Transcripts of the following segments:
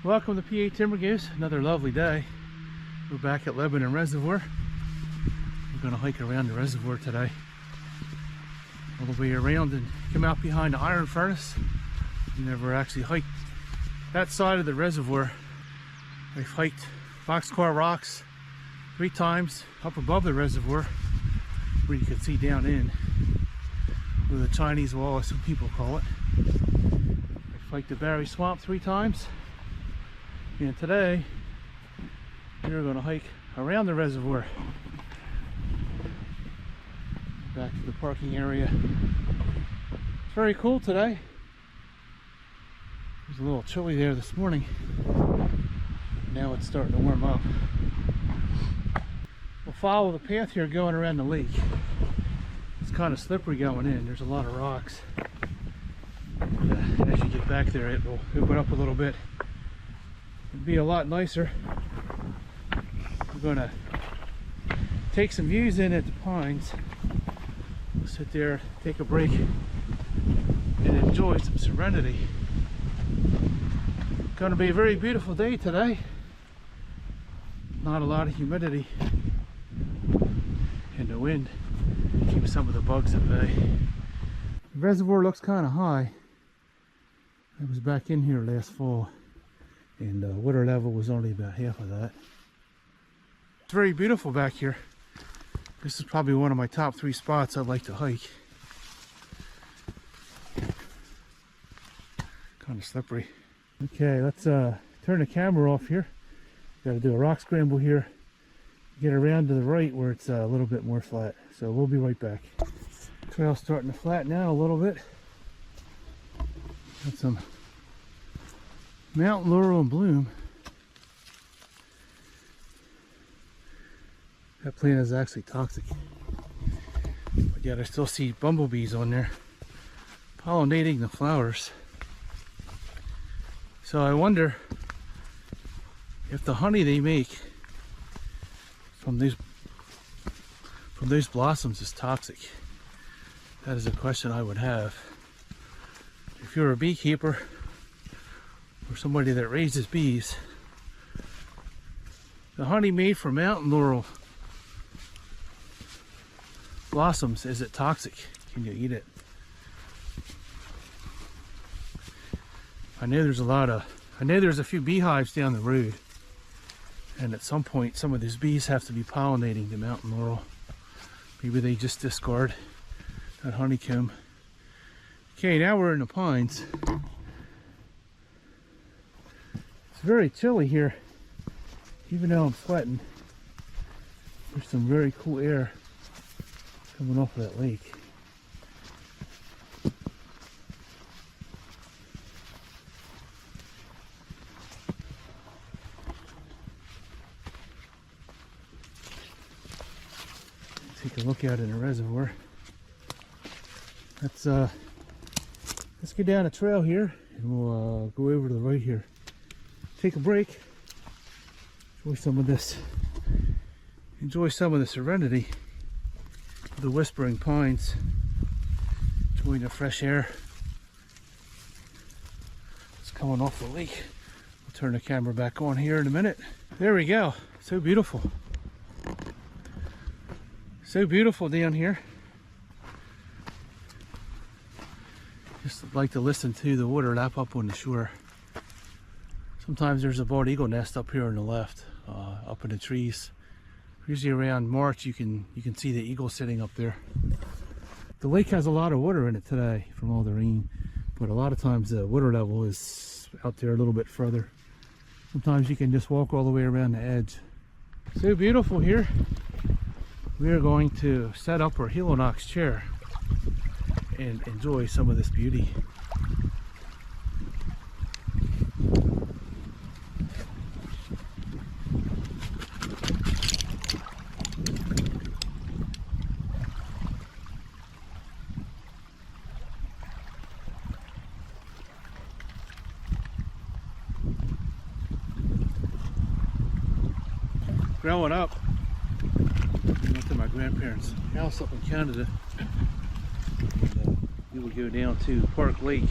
Welcome to PA Timber Goose. Another lovely day. We're back at Lebanon Reservoir. We're going to hike around the reservoir today. All the way around and come out behind the iron furnace. We never actually hiked that side of the reservoir. We've hiked Boxcar Rocks 3 times up above the reservoir where you can see down in, or the Chinese wall as some people call it. We've hiked the Barry Swamp 3 times. And today we're going to hike around the reservoir back to the parking area. It's very cool today. It was a little chilly there this morning. Now it's starting to warm up. We'll follow the path here going around the lake. It's kind of slippery going in. There's a lot of rocks. And as you get back there, it will open up a little bit. It'd be a lot nicer. We're gonna take some views in at the pines. We'll sit there, take a break, and enjoy some serenity. Gonna be a very beautiful day today. Not a lot of humidity, and the wind keeps some of the bugs at bay. The reservoir looks kind of high. I was back in here last fall, and water level was only about half of that. It's very beautiful back here. This is probably one of my top 3 spots I'd like to hike. Kind of slippery. Okay, let's turn the camera off here. Got to do a rock scramble here. Get around to the right where it's a little bit more flat. So we'll be right back. Trail's starting to flatten out a little bit. Got some mountain laurel in bloom. That plant is actually toxic, but yet I still see bumblebees on there pollinating the flowers. So I wonder if the honey they make from those blossoms is toxic. That is a question I would have. If you're a beekeeper or somebody that raises bees, the honey made from mountain laurel blossoms, is it toxic? Can you eat it? I know there's a few beehives down the road, and at some point some of these bees have to be pollinating the mountain laurel. Maybe they just discard that honeycomb. Okay, now we're in the pines. It's very chilly here, even though I'm sweating. There's some very cool air coming off of that lake. Take a look out in the reservoir. Let's get down a trail here, and we'll go over to the right here. Take a break. Enjoy some of this. Enjoy some of the serenity of the whispering pines. Enjoy the fresh air. It's coming off the lake. We'll turn the camera back on here in a minute. There we go. So beautiful. So beautiful down here. Just like to listen to the water lap up on the shore. Sometimes there's a bald eagle nest up here on the left, up in the trees. Usually around March you can see the eagle sitting up there. The lake has a lot of water in it today from all the rain, but a lot of times the water level is out there a little bit further. Sometimes you can just walk all the way around the edge. So beautiful here. We are going to set up our Helinox chair and enjoy some of this beauty. Growing up, I went to my grandparents' house up in Canada, and we would go down to Park Lake,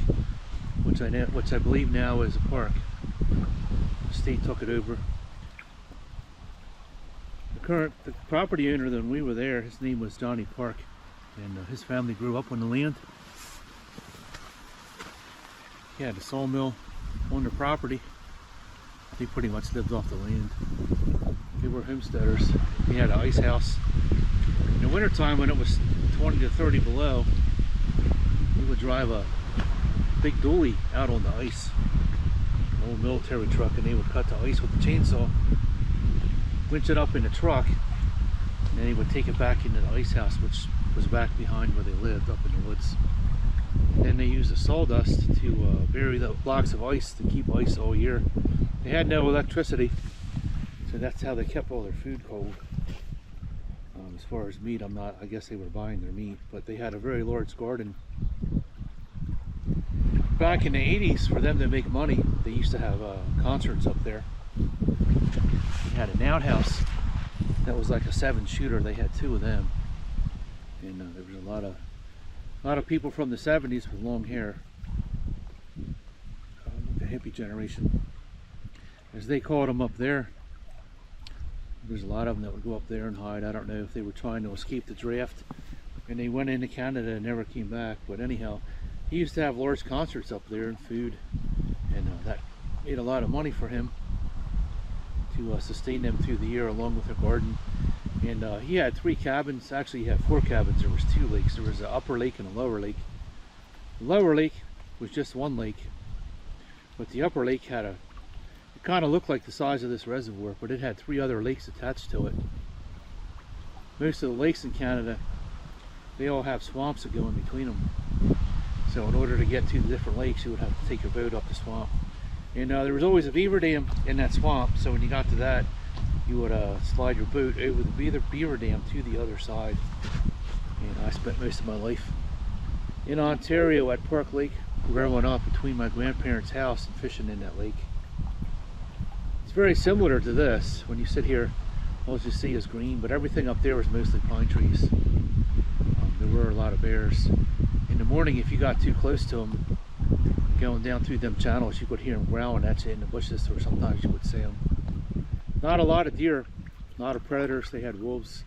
which I believe now is a park. The state took it over. The property owner when we were there, his name was Johnny Park, and his family grew up on the land. He had a sawmill on the property. They pretty much lived off the land. They were homesteaders. He had an ice house. In the wintertime, when it was 20 to 30 below, we would drive a big dually out on the ice, an old military truck, and they would cut the ice with the chainsaw, winch it up in the truck, and then he would take it back into the ice house, which was back behind where they lived, up in the woods. And then they used the sawdust to bury the blocks of ice to keep ice all year. They had no electricity, so that's how they kept all their food cold. As far as meat, I guess they were buying their meat, but they had a very large garden. Back in the 80s, for them to make money, they used to have concerts up there. They had an outhouse that was like a 7-shooter. They had 2 of them, and there was a lot of people from the 70s with long hair, the hippie generation, as they called them up there. There's a lot of them that would go up there and hide. I don't know if they were trying to escape the draft and they went into Canada and never came back, but anyhow, he used to have large concerts up there and food, and that made a lot of money for him to sustain them through the year, along with a garden. And he had 3 cabins. Actually, he had 4 cabins. There was 2 lakes. There was an upper lake and a lower lake. The lower lake was just 1 lake, but the upper lake had it kind of looked like the size of this reservoir, but it had 3 other lakes attached to it. Most of the lakes in Canada, they all have swamps that go in between them. So in order to get to the different lakes, you would have to take your boat up the swamp. And there was always a beaver dam in that swamp, so when you got to that, you would slide your boat over the beaver dam to the other side. And I spent most of my life in Ontario at Park Lake, growing up between my grandparents' house and fishing in that lake. It's very similar to this. When you sit here, all you see is green, but everything up there was mostly pine trees. There were a lot of bears. In the morning, if you got too close to them, going down through them channels, you could hear them growling at you in the bushes, or sometimes you would see them. Not a lot of deer, a lot of predators. They had wolves,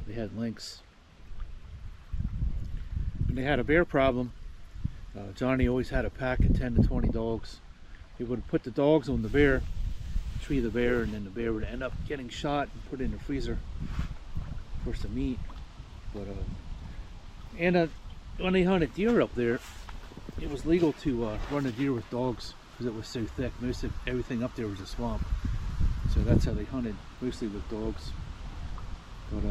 they had lynx. When they had a bear problem, Johnny always had a pack of 10 to 20 dogs. He would put the dogs on the bear, tree the bear, and then the bear would end up getting shot and put in the freezer for some meat. But when they hunted deer up there, it was legal to run a deer with dogs because it was so thick. Most of everything up there was a swamp, so that's how they hunted, mostly with dogs. But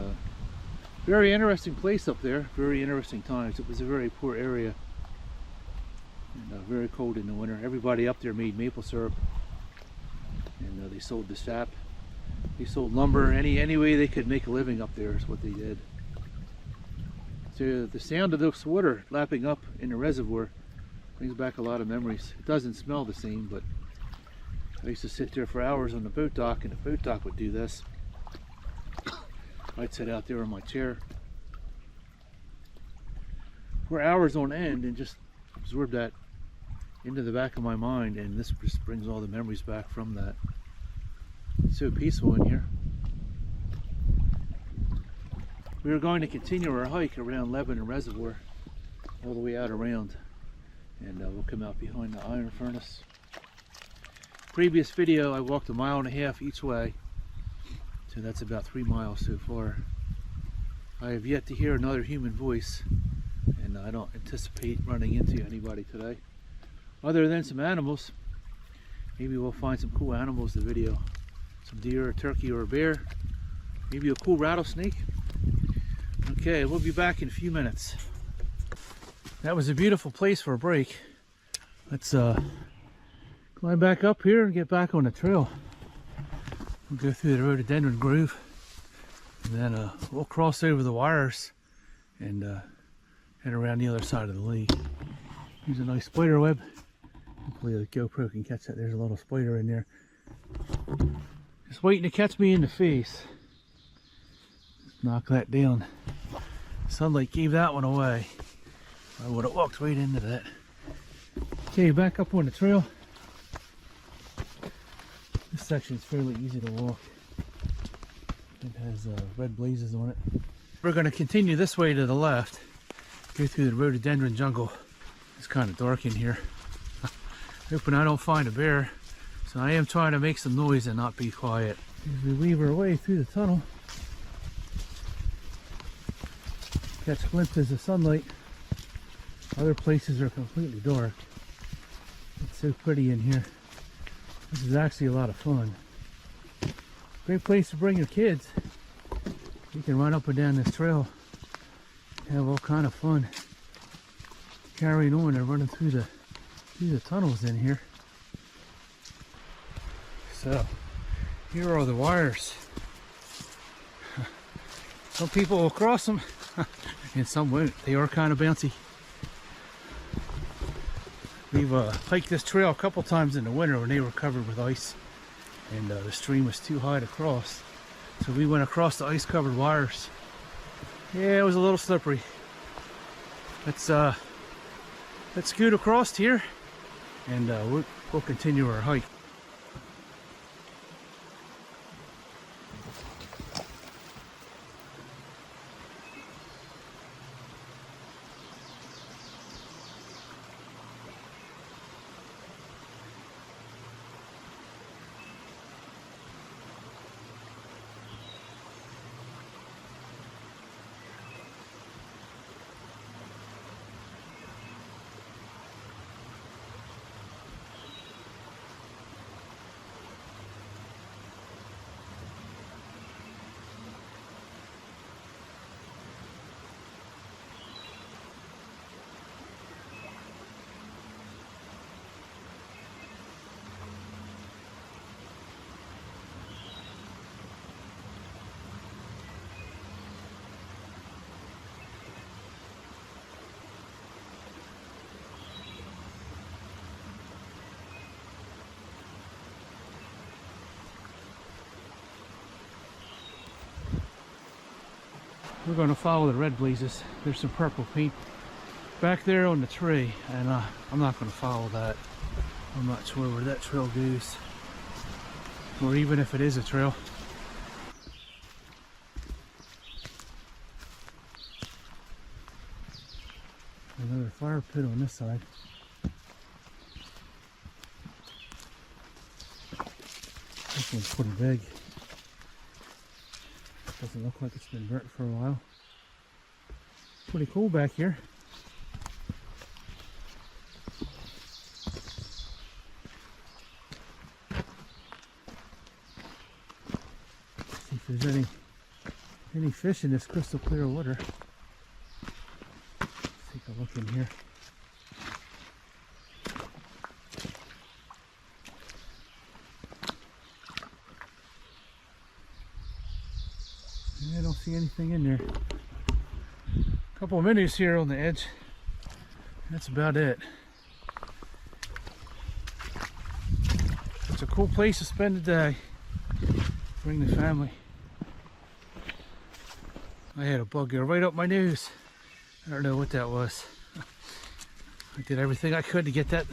very interesting place up there, very interesting times. It was a very poor area, and very cold in the winter. Everybody up there made maple syrup, and they sold the sap. They sold lumber. Any way they could make a living up there is what they did. So the sound of this water lapping up in the reservoir brings back a lot of memories. It doesn't smell the same, but I used to sit there for hours on the boat dock, and the boat dock would do this. I'd sit out there in my chair for hours on end and just absorb that into the back of my mind, and this just brings all the memories back from that. It's so peaceful in here. We are going to continue our hike around Lebanon Reservoir all the way out around, and we'll come out behind the iron furnace. Previous video I walked 1.5 miles each way, so that's about 3 miles so far. I have yet to hear another human voice, and I don't anticipate running into anybody today, other than some animals. Maybe we'll find some cool animals to video. Some deer, a turkey, or a bear. Maybe a cool rattlesnake. Okay, we'll be back in a few minutes. That was a beautiful place for a break. Let's climb back up here and get back on the trail. We'll go through the rhododendron grove, and then we'll cross over the wires and head around the other side of the lake. Here's a nice spider web. Hopefully the GoPro can catch that. There's a little spider in there, just waiting to catch me in the face. Just knock that down. Sunlight gave that one away. I would have walked right into that. Okay, back up on the trail. This section's fairly easy to walk. It has red blazes on it. We're going to continue this way to the left, go through the rhododendron jungle. It's kind of dark in here. Hoping I don't find a bear. So I am trying to make some noise and not be quiet. As we weave our way through the tunnel, catch glimpses of sunlight. Other places are completely dark. It's so pretty in here. This is actually a lot of fun. Great place to bring your kids. You can run up and down this trail, have all kind of fun carrying on and running through the tunnels in here. So here are the wires. Some people will cross them and some won't. They are kind of bouncy. We've hiked this trail a couple times in the winter when they were covered with ice and the stream was too high to cross. So we went across the ice covered wires. Yeah, it was a little slippery. Let's scoot across here and we'll continue our hike. We're going to follow the red blazes. There's some purple paint back there on the tree, and I'm not going to follow that. I'm not sure where that trail goes, or even if it is a trail. Another fire pit on this side. This one's pretty big. Doesn't look like it's been burnt for a while. Pretty cool back here. See if there's any fish in this crystal clear water. Let's take a look in here. I don't see anything in there. A couple of minnows here on the edge. That's about it. It's a cool place to spend the day. Bring the family. I had a bug go right up my nose. I don't know what that was. I did everything I could to get that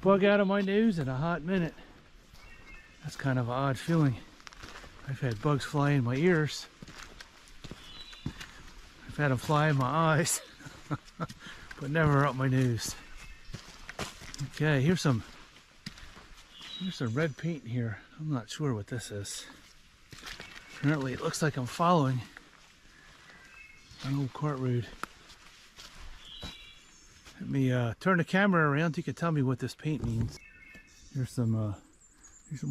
bug out of my nose in a hot minute. That's kind of an odd feeling. I've had bugs fly in my ears. I've had them fly in my eyes, but never up my nose. Okay, here's some red paint here. I'm not sure what this is. Apparently it looks like I'm following an old cart road. Let me turn the camera around so you can tell me what this paint means. Here's some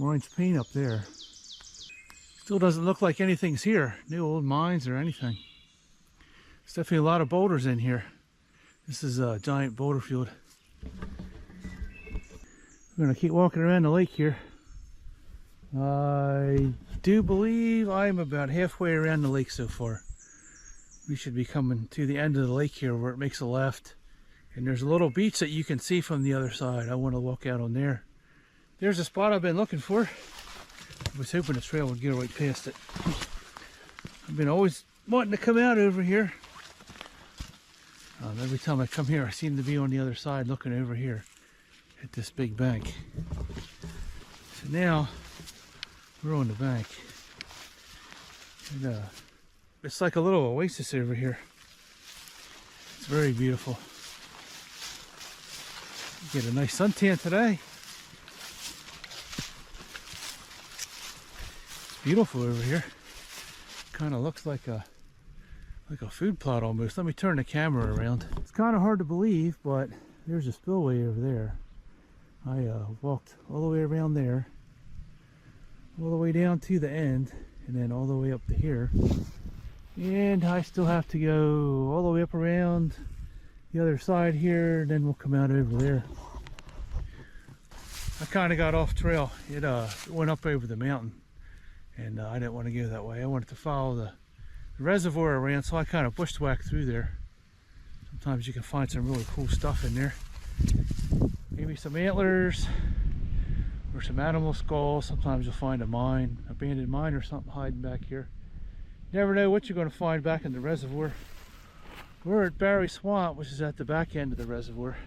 orange paint up there. Still doesn't look like anything's here. No old mines or anything. There's definitely a lot of boulders in here. This is a giant boulder field. We're gonna keep walking around the lake here. I do believe I'm about halfway around the lake so far. We should be coming to the end of the lake here where it makes a left. And there's a little beach that you can see from the other side. I want to walk out on there. There's a spot I've been looking for. I was hoping the trail would get right past it. I've been always wanting to come out over here. Every time I come here, I seem to be on the other side looking over here at this big bank. So now, We're on the bank. And, it's like a little oasis over here. It's very beautiful. Get a nice suntan today. It's beautiful over here. Kind of looks like a food plot almost. Let me turn the camera around. It's kind of hard to believe, but there's a spillway over there. I walked all the way around there, all the way down to the end, and then all the way up to here. And I still have to go all the way up around the other side here, and then we'll come out over there. I kind of got off trail. It went up over the mountain, and I didn't want to go that way. I wanted to follow the reservoir around, so I kind of bushwhacked through there. Sometimes you can find some really cool stuff in there. Maybe some antlers or some animal skulls. Sometimes you'll find a mine, abandoned mine or something hiding back here. Never know what you're going to find back in the reservoir. We're at Barry Swamp, which is at the back end of the reservoir.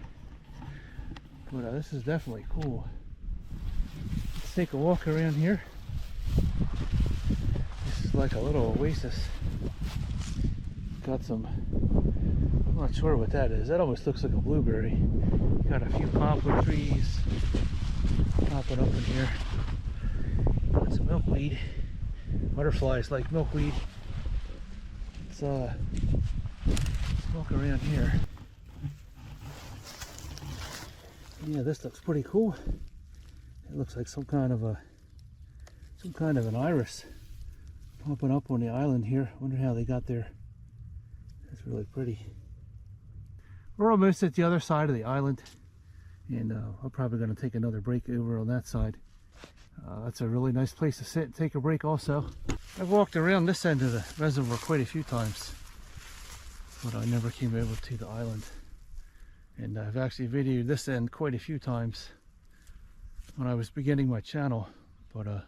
But this is definitely cool. Let's take a walk around here. This is like a little oasis. Got some, I'm not sure what that is. That almost looks like a blueberry. Got a few poplar trees popping up in here. Got some milkweed. Butterflies like milkweed. Let's walk around here. Yeah, this looks pretty cool. It looks like some kind of an iris popping up on the island here. Wonder how they got there. That's really pretty. We're almost at the other side of the island, and I'm probably going to take another break over on that side. That's a really nice place to sit and take a break also. I've walked around this end of the reservoir quite a few times, but I never came over to the island. And I've actually videoed this end quite a few times when I was beginning my channel. But there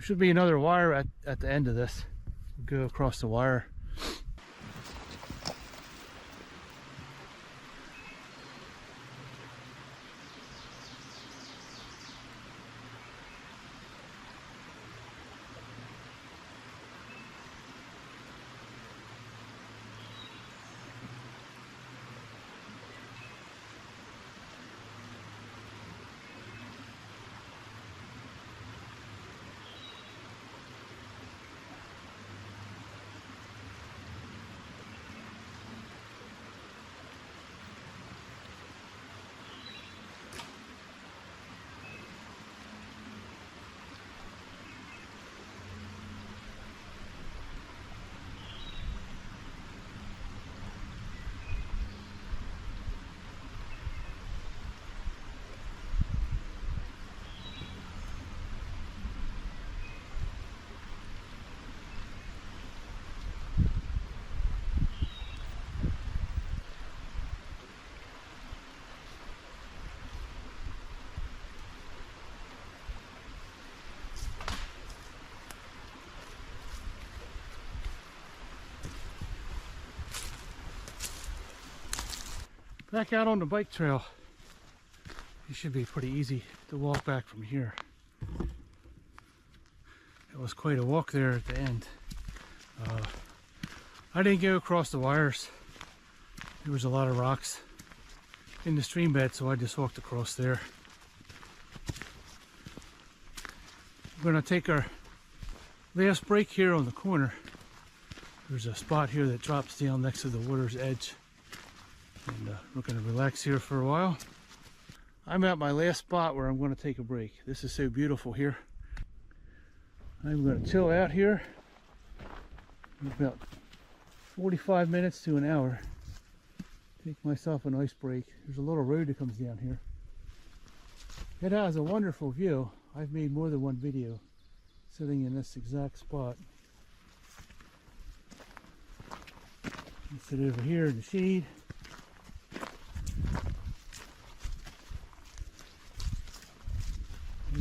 should be another wire at the end of this. We'll go across the wire. Back out on the bike trail. It should be pretty easy to walk back from here. It was quite a walk there at the end. I didn't go across the wires. There was a lot of rocks in the stream bed, so I just walked across there. We're going to take our last break here on the corner. There's a spot here that drops down next to the water's edge. And we're going to relax here for a while. I'm at my last spot where I'm going to take a break. This is so beautiful here. I'm going to chill out here about 45 minutes to an hour. Take myself a nice break. There's a little road that comes down here. It has a wonderful view. I've made more than one video sitting in this exact spot. I'll sit over here in the shade.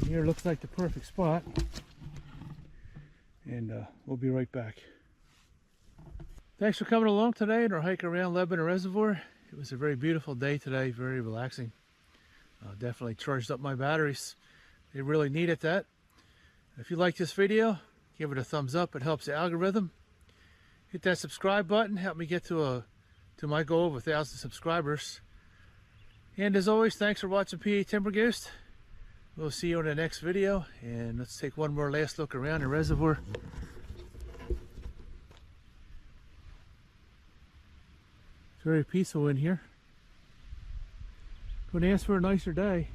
Here looks like the perfect spot, and we'll be right back. Thanks for coming along today on our hike around Lebanon Reservoir. It was a very beautiful day today, very relaxing. Definitely charged up my batteries. They really needed that. If you like this video, give it a thumbs up. It helps the algorithm. Hit that subscribe button. Help me get to my goal of 1,000 subscribers. And as always, thanks for watching PA Timber Ghost. We'll see you in the next video. And let's take one more last look around the reservoir. It's very peaceful in here. Couldn't ask for a nicer day.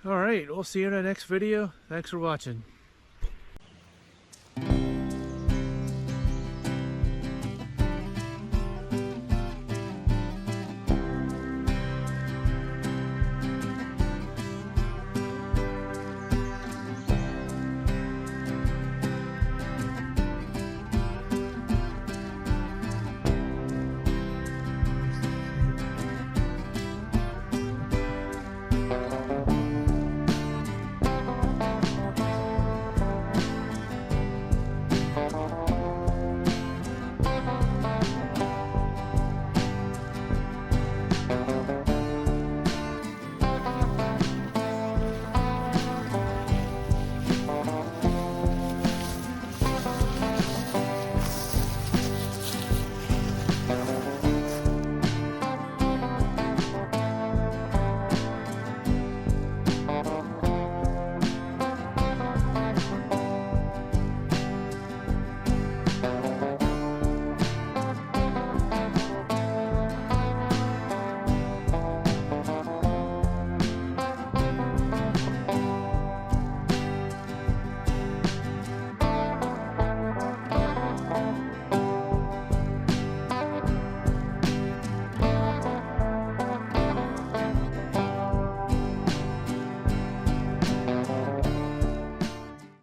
Alright, we'll see you in the next video. Thanks for watching.